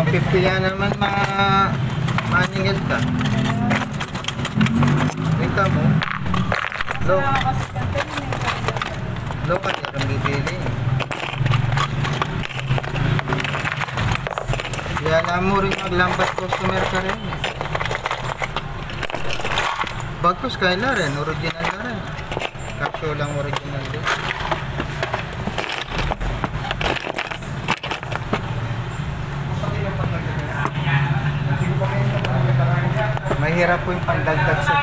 150 yan naman maningil ka. Ito mo. Local yan ang bibili. Kaya alam mo rin maglambat customer ka rin. Bagkus kaila rin, original na rin. Capsule lang original din. Mahirap po yung pandagdag sa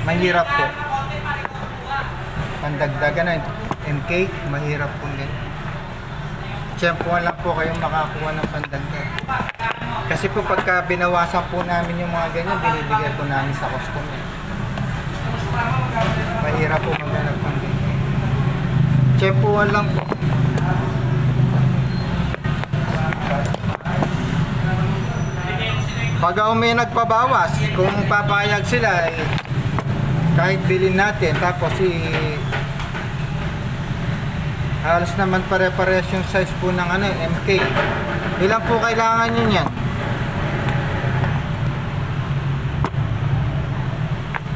mahirap po. Pandagdagan na MK, mahirap po din. Tiyempuan lang po kayong makakuha ng pandagdag. Kasi po pagka binawasan po namin yung mga ganyan, binibigay po namin sa customer. Mahirap po maghanap ng ganyan. Tiyempuan lang po. Pag may nagpabawas, kung papayag sila, kahit bilhin natin, tapos halos naman pare-pares yung size po ng MK. Ilan po kailangan nyo yan?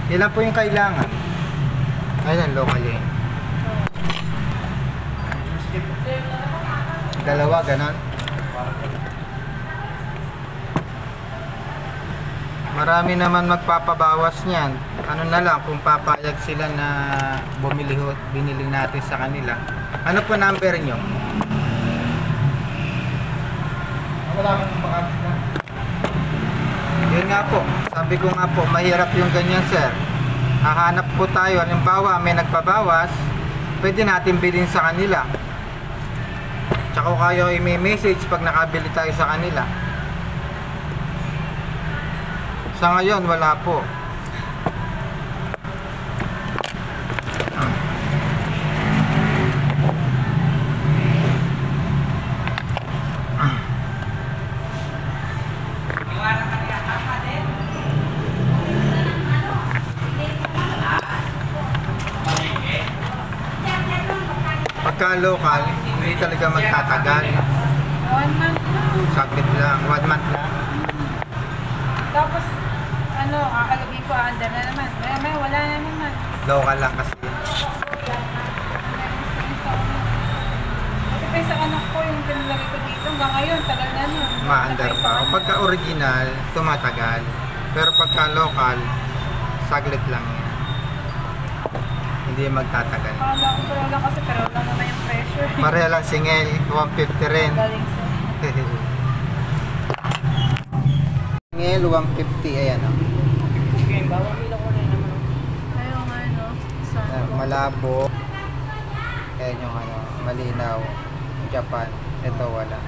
Ilan po yung kailangan? Ayan, local yan. Dalawa, ganon. Marami naman magpapabawas niyan. Ano na lang kung papayag sila na binili natin sa kanila. Ano po number nyo? Wala akong pakasya. Yun nga po. Sabi ko nga po, mahirap yung ganyan, sir. Hahanap po tayo. Halimbawa, may nagpabawas, pwede natin bilhin sa kanila. Tsaka kayo i-message pag nakabili tayo sa kanila. Sa ngayon, wala po. Pagka local, hindi talaga magtatagal. 1 month lang. Sakit lang, 1 month lang. Tapos, kagabi ko, andar na naman. May wala na naman. Local lang kasi. Kasi pa sa anak ko, yung pinalagay ko dito, hanggang ngayon, tagal na nun. Maandar pa. Pagka original, tumatagal. Pero pagka local, saglit lang yan. Hindi magtatagal. Akala ko pero lang kasi, pero lang naman yung pressure. Pareha lang singel, 150 rin. Galing sa... Singel, 150, ayan o. Bawang ilaw ko rin naman. Ayaw nga, Malabo. Ayan yung malinaw. Japan. Ito wala.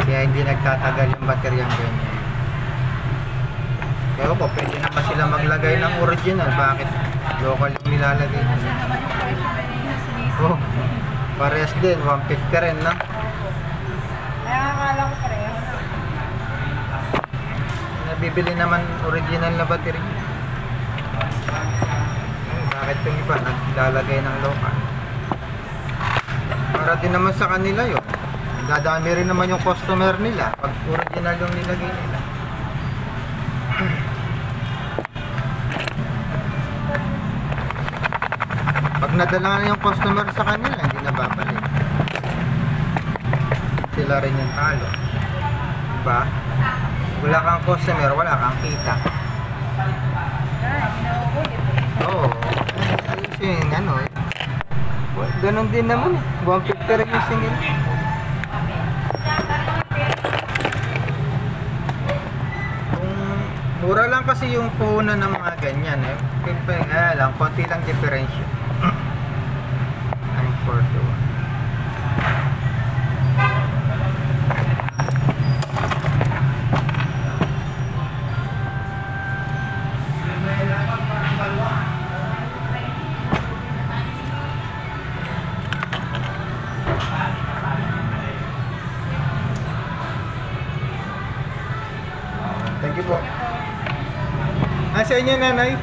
Kaya hindi nagtatagal yung bateryang ganyan. Pero po, pwede naman sila maglagay ng original. Bakit? Local yung nilalagay. Kasi naman yung pressure na sinisi. Oh, pares din. 150 rin, no? Kaya akala ko pareho. Nabibili naman original na battery. Bakit yung iba naglalagay ng local? Para din naman sa kanila yun. Dadami rin naman yung customer nila pag original yung nilagay nila. Pag nadala na yung customer sa kanila, hindi na babalik. Sila rin yung talo. Diba? Wala kang customer, wala kang kita. Oo. Ayos yung ganon din naman. 150 rin yung singil. Mura lang kasi yung puhunan ng mga ganyan eh. Lang, konti lang differential. I'm 4-1. Thank you po. Sa inyo, nanay?